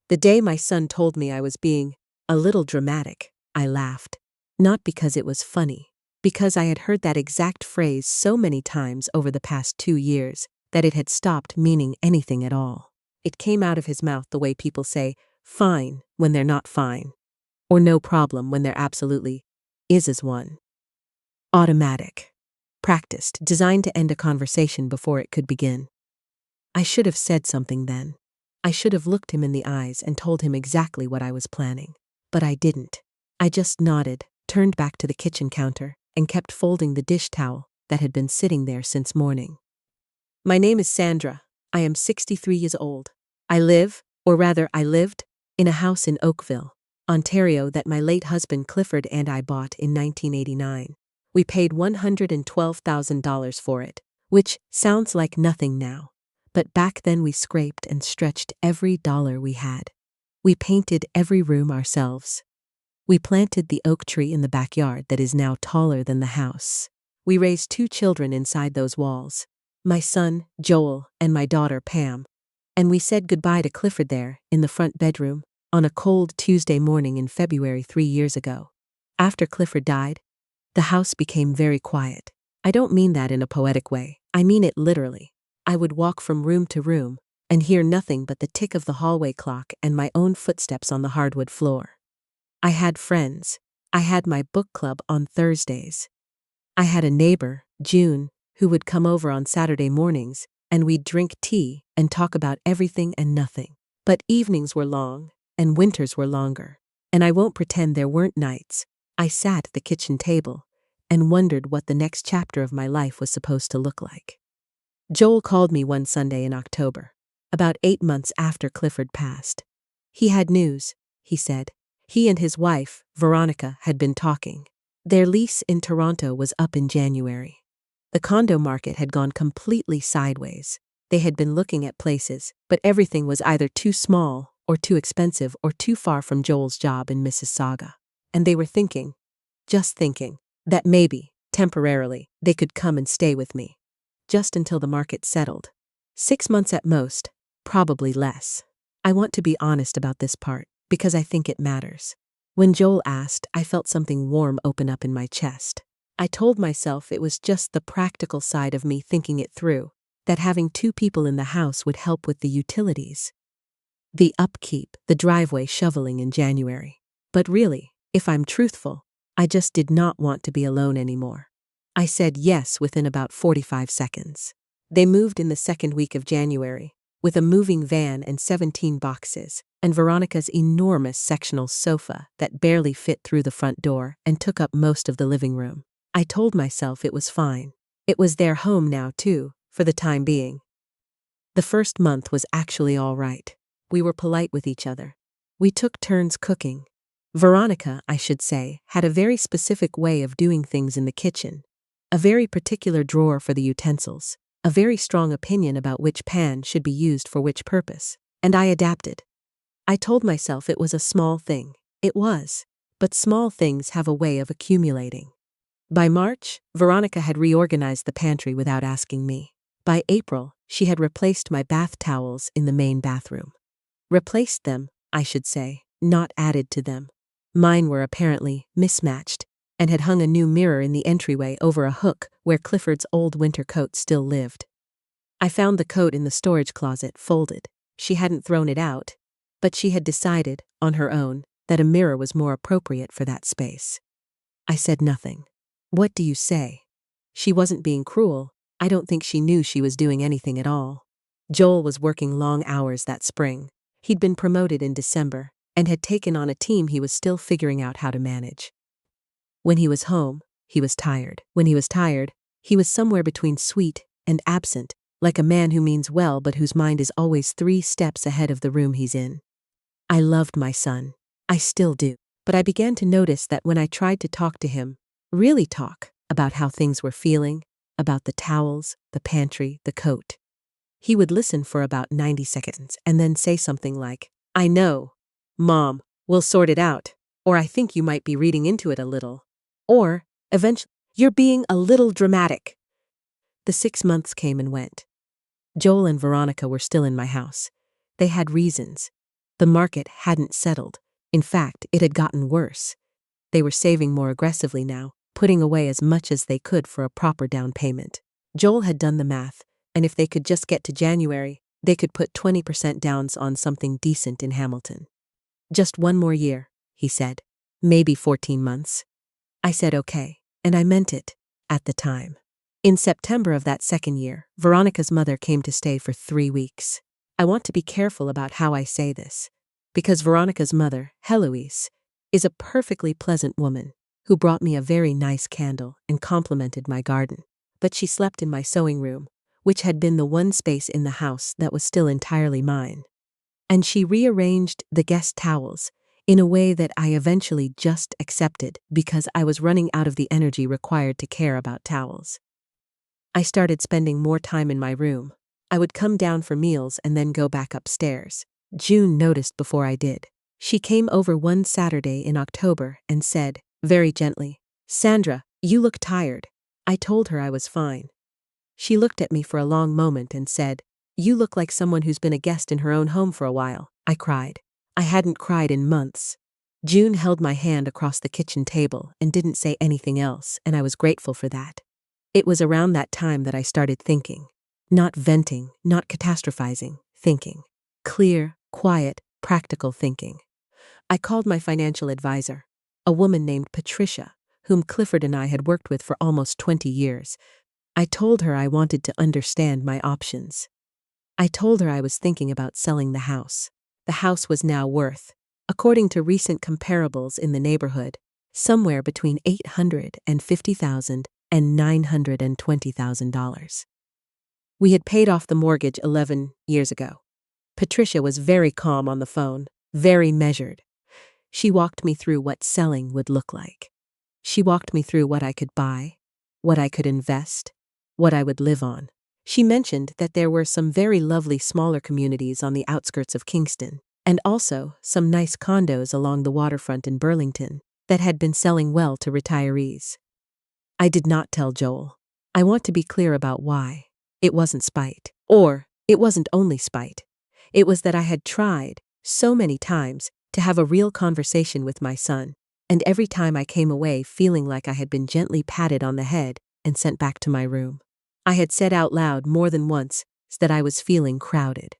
The day my son told me I was being a little dramatic, I laughed. Not because it was funny, because I had heard that exact phrase so many times over the past 2 years that it had stopped meaning anything at all. It came out of his mouth the way people say, fine, when they're not fine. Or no problem when there absolutely is one. Automatic. Practiced, designed to end a conversation before it could begin. I should have said something then. I should have looked him in the eyes and told him exactly what I was planning. But I didn't. I just nodded, turned back to the kitchen counter, and kept folding the dish towel that had been sitting there since morning. My name is Sandra. I am 63 years old. I live, or rather I lived, in a house in Oakville, Ontario that my late husband Clifford and I bought in 1989. We paid $112,000 for it, which sounds like nothing now. But back then we scraped and stretched every dollar we had. We painted every room ourselves. We planted the oak tree in the backyard that is now taller than the house. We raised 2 children inside those walls, my son, Joel, and my daughter, Pam. And we said goodbye to Clifford there, in the front bedroom, on a cold Tuesday morning in February 3 years ago. After Clifford died, the house became very quiet. I don't mean that in a poetic way. I mean it literally. I would walk from room to room and hear nothing but the tick of the hallway clock and my own footsteps on the hardwood floor. I had friends. I had my book club on Thursdays. I had a neighbor, June, who would come over on Saturday mornings, and we'd drink tea and talk about everything and nothing. But evenings were long, and winters were longer. And I won't pretend there weren't nights. I sat at the kitchen table and wondered what the next chapter of my life was supposed to look like. Joel called me one Sunday in October, about 8 months after Clifford passed. He had news, he said. He and his wife, Veronica, had been talking. Their lease in Toronto was up in January. The condo market had gone completely sideways. They had been looking at places, but everything was either too small or too expensive or too far from Joel's job in Mississauga. And they were thinking, just thinking, that maybe, temporarily, they could come and stay with me. Just until the market settled. 6 months at most, probably less. I want to be honest about this part, because I think it matters. When Joel asked, I felt something warm open up in my chest. I told myself it was just the practical side of me thinking it through, that having 2 people in the house would help with the utilities. The upkeep, the driveway shoveling in January. But really, if I'm truthful, I just did not want to be alone anymore. I said yes within about 45 seconds. They moved in the second week of January, with a moving van and 17 boxes, and Veronica's enormous sectional sofa that barely fit through the front door and took up most of the living room. I told myself it was fine. It was their home now, too, for the time being. The first month was actually all right. We were polite with each other. We took turns cooking. Veronica, I should say, had a very specific way of doing things in the kitchen. A very particular drawer for the utensils, a very strong opinion about which pan should be used for which purpose, and I adapted. I told myself it was a small thing. It was, but small things have a way of accumulating. By March, Veronica had reorganized the pantry without asking me. By April, she had replaced my bath towels in the main bathroom. Replaced them, I should say, not added to them. Mine were apparently mismatched, and had hung a new mirror in the entryway over a hook where Clifford's old winter coat still lived. I found the coat in the storage closet, folded. She hadn't thrown it out, but she had decided, on her own, that a mirror was more appropriate for that space. I said nothing. What do you say? She wasn't being cruel. I don't think she knew she was doing anything at all. Joel was working long hours that spring. He'd been promoted in December, and had taken on a team he was still figuring out how to manage. When he was home, he was tired. When he was tired, he was somewhere between sweet and absent, like a man who means well but whose mind is always 3 steps ahead of the room he's in. I loved my son. I still do. But I began to notice that when I tried to talk to him, really talk, about how things were feeling, about the towels, the pantry, the coat, he would listen for about 90 seconds and then say something like, I know, Mom, we'll sort it out, or I think you might be reading into it a little. Or, eventually, you're being a little dramatic. The 6 months came and went. Joel and Veronica were still in my house. They had reasons. The market hadn't settled. In fact, it had gotten worse. They were saving more aggressively now, putting away as much as they could for a proper down payment. Joel had done the math, and if they could just get to January, they could put 20% downs on something decent in Hamilton. Just one more year, he said. Maybe 14 months. I said okay, and I meant it, at the time. In September of that second year, Veronica's mother came to stay for 3 weeks. I want to be careful about how I say this, because Veronica's mother, Heloise, is a perfectly pleasant woman who brought me a very nice candle and complimented my garden. But she slept in my sewing room, which had been the one space in the house that was still entirely mine. And she rearranged the guest towels in a way that I eventually just accepted because I was running out of the energy required to care about towels. I started spending more time in my room. I would come down for meals and then go back upstairs. June noticed before I did. She came over one Saturday in October and said, very gently, "Sandra, you look tired." I told her I was fine. She looked at me for a long moment and said, "You look like someone who's been a guest in her own home for a while." I cried. I hadn't cried in months. June held my hand across the kitchen table and didn't say anything else, and I was grateful for that. It was around that time that I started thinking. Not venting, not catastrophizing, thinking. Clear, quiet, practical thinking. I called my financial advisor, a woman named Patricia, whom Clifford and I had worked with for almost 20 years. I told her I wanted to understand my options. I told her I was thinking about selling the house. The house was now worth, according to recent comparables in the neighborhood, somewhere between $850,000 and $920,000. We had paid off the mortgage 11 years ago. Patricia was very calm on the phone, very measured. She walked me through what selling would look like. She walked me through what I could buy, what I could invest, what I would live on. She mentioned that there were some very lovely smaller communities on the outskirts of Kingston, and also some nice condos along the waterfront in Burlington that had been selling well to retirees. I did not tell Joel. I want to be clear about why. It wasn't spite. Or, it wasn't only spite. It was that I had tried, so many times, to have a real conversation with my son, and every time I came away feeling like I had been gently patted on the head and sent back to my room. I had said out loud more than once that I was feeling crowded.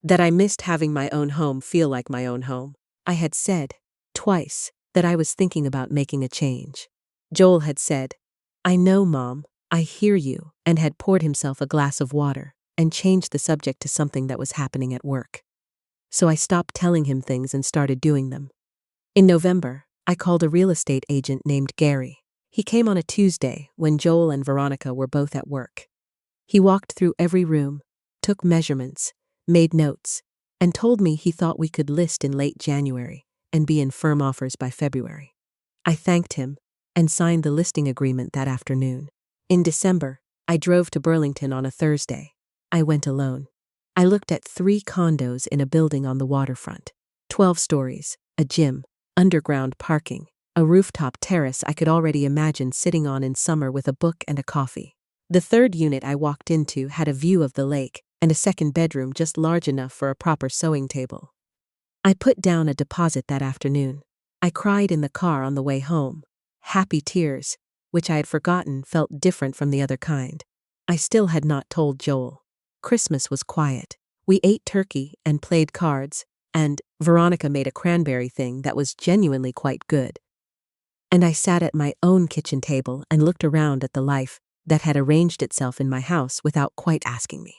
That I missed having my own home feel like my own home. I had said, twice, that I was thinking about making a change. Joel had said, "I know, Mom, I hear you," and had poured himself a glass of water and changed the subject to something that was happening at work. So I stopped telling him things and started doing them. In November, I called a real estate agent named Gary. He came on a Tuesday when Joel and Veronica were both at work. He walked through every room, took measurements, made notes, and told me he thought we could list in late January and be in firm offers by February. I thanked him and signed the listing agreement that afternoon. In December, I drove to Burlington on a Thursday. I went alone. I looked at 3 condos in a building on the waterfront, 12 stories, a gym, underground parking, a rooftop terrace I could already imagine sitting on in summer with a book and a coffee. The third unit I walked into had a view of the lake and a second bedroom just large enough for a proper sewing table. I put down a deposit that afternoon. I cried in the car on the way home. Happy tears, which I had forgotten felt different from the other kind. I still had not told Joel. Christmas was quiet. We ate turkey and played cards, and Veronica made a cranberry thing that was genuinely quite good. And I sat at my own kitchen table and looked around at the life that had arranged itself in my house without quite asking me.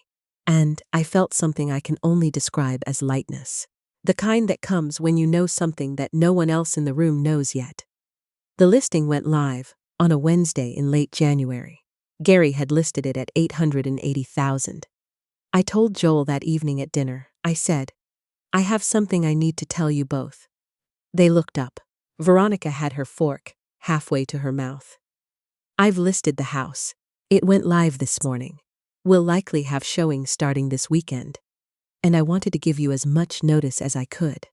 And I felt something I can only describe as lightness. The kind that comes when you know something that no one else in the room knows yet. The listing went live on a Wednesday in late January. Gary had listed it at $880,000. I told Joel that evening at dinner. I said, "I have something I need to tell you both." They looked up. Veronica had her fork halfway to her mouth. "I've listed the house. It went live this morning. We'll likely have showings starting this weekend. And I wanted to give you as much notice as I could."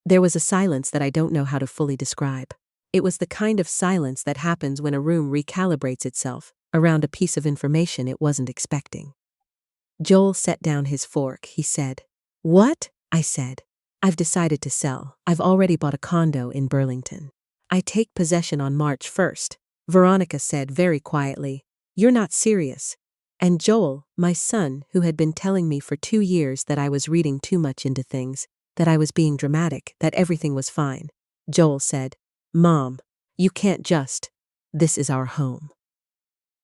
There was a silence that I don't know how to fully describe. It was the kind of silence that happens when a room recalibrates itself around a piece of information it wasn't expecting. Joel set down his fork. He said, "What?" I said. I've decided to sell. I've already bought a condo in Burlington. I take possession on March 1st, Veronica said very quietly. You're not serious. And Joel, my son, who had been telling me for 2 years that I was reading too much into things, that I was being dramatic, that everything was fine. Joel said, Mom, you can't just. This is our home.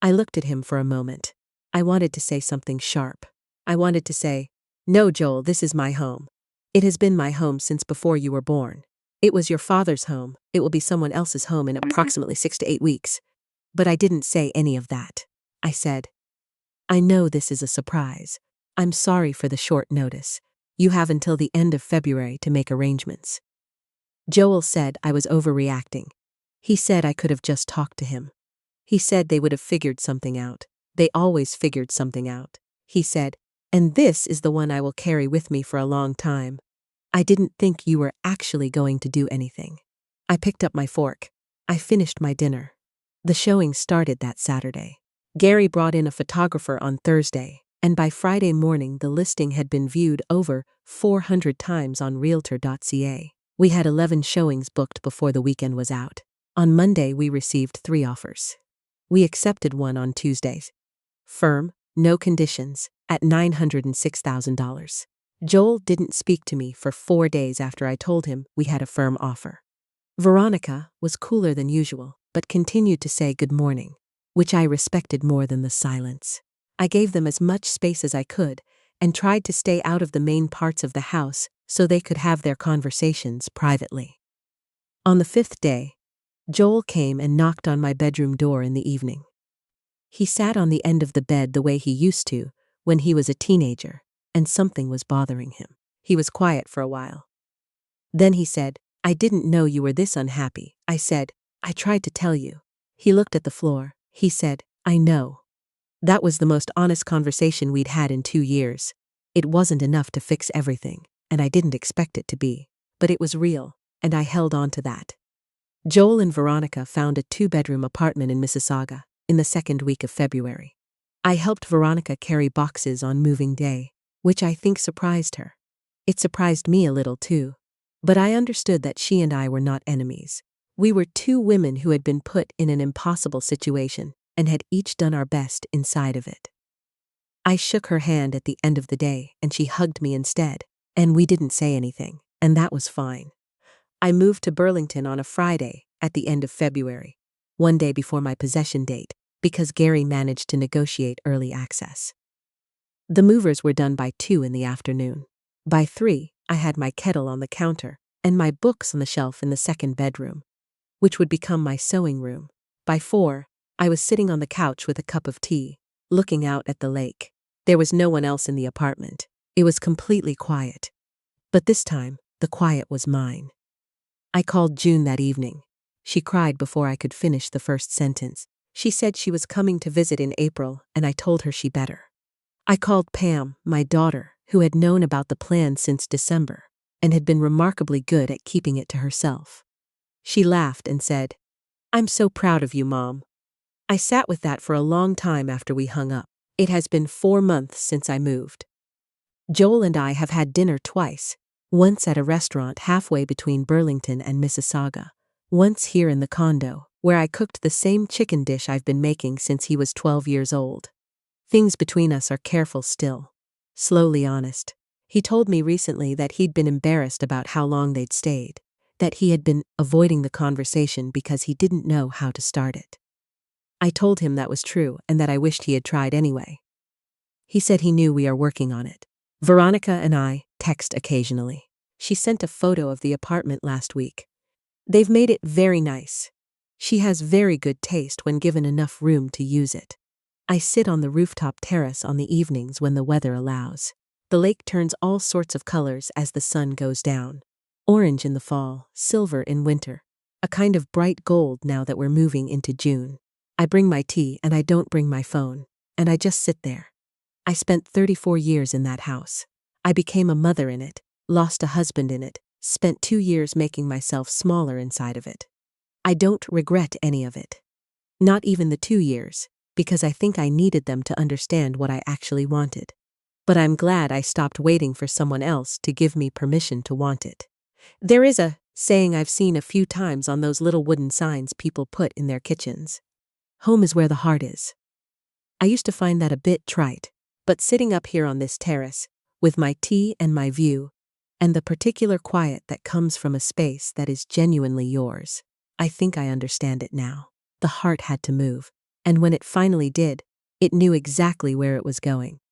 I looked at him for a moment. I wanted to say something sharp. I wanted to say, No, Joel, this is my home. It has been my home since before you were born. It was your father's home. It will be someone else's home in approximately 6 to 8 weeks. But I didn't say any of that. I said, I know this is a surprise. I'm sorry for the short notice. You have until the end of February to make arrangements. Joel said I was overreacting. He said I could have just talked to him. He said they would have figured something out. They always figured something out. He said, and this is the one I will carry with me for a long time. I didn't think you were actually going to do anything. I picked up my fork. I finished my dinner. The showing started that Saturday. Gary brought in a photographer on Thursday, and by Friday morning the listing had been viewed over 400 times on realtor.ca. We had 11 showings booked before the weekend was out. On Monday we received 3 offers. We accepted one on Tuesdays. Firm, no conditions, at $906,000. Joel didn't speak to me for 4 days after I told him we had a firm offer. Veronica was cooler than usual, but continued to say good morning, which I respected more than the silence. I gave them as much space as I could and tried to stay out of the main parts of the house so they could have their conversations privately. On the 5th day, Joel came and knocked on my bedroom door in the evening. He sat on the end of the bed the way he used to when he was a teenager, and something was bothering him. He was quiet for a while. Then he said, I didn't know you were this unhappy. I said, I tried to tell you. He looked at the floor. He said, I know. That was the most honest conversation we'd had in 2 years. It wasn't enough to fix everything, and I didn't expect it to be. But it was real, and I held on to that. Joel and Veronica found a 2-bedroom apartment in Mississauga in the 2nd week of February. I helped Veronica carry boxes on moving day, which I think surprised her. It surprised me a little too. But I understood that she and I were not enemies. We were 2 women who had been put in an impossible situation and had each done our best inside of it. I shook her hand at the end of the day and she hugged me instead, and we didn't say anything, and that was fine. I moved to Burlington on a Friday at the end of February, 1 day before my possession date, because Gary managed to negotiate early access. The movers were done by 2 in the afternoon. By 3, I had my kettle on the counter and my books on the shelf in the 2nd bedroom, which would become my sewing room. By 4, I was sitting on the couch with a cup of tea, looking out at the lake. There was no one else in the apartment. It was completely quiet. But this time, the quiet was mine. I called June that evening. She cried before I could finish the first sentence. She said she was coming to visit in April, and I told her she better. I called Pam, my daughter, who had known about the plan since December, and had been remarkably good at keeping it to herself. She laughed and said, I'm so proud of you, Mom. I sat with that for a long time after we hung up. It has been 4 months since I moved. Joel and I have had dinner twice, once at a restaurant halfway between Burlington and Mississauga, once here in the condo, where I cooked the same chicken dish I've been making since he was 12 years old. Things between us are careful still. Slowly honest. He told me recently that he'd been embarrassed about how long they'd stayed, that he had been avoiding the conversation because he didn't know how to start it. I told him that was true and that I wished he had tried anyway. He said he knew we are working on it. Veronica and I text occasionally. She sent a photo of the apartment last week. They've made it very nice. She has very good taste when given enough room to use it. I sit on the rooftop terrace on the evenings when the weather allows. The lake turns all sorts of colors as the sun goes down. Orange in the fall, silver in winter. A kind of bright gold now that we're moving into June. I bring my tea and I don't bring my phone, and I just sit there. I spent 34 years in that house. I became a mother in it, lost a husband in it, spent 2 years making myself smaller inside of it. I don't regret any of it. Not even the 2 years, because I think I needed them to understand what I actually wanted. But I'm glad I stopped waiting for someone else to give me permission to want it. There is a saying I've seen a few times on those little wooden signs people put in their kitchens. Home is where the heart is. I used to find that a bit trite, but sitting up here on this terrace, with my tea and my view, and the particular quiet that comes from a space that is genuinely yours, I think I understand it now. The heart had to move, and when it finally did, it knew exactly where it was going.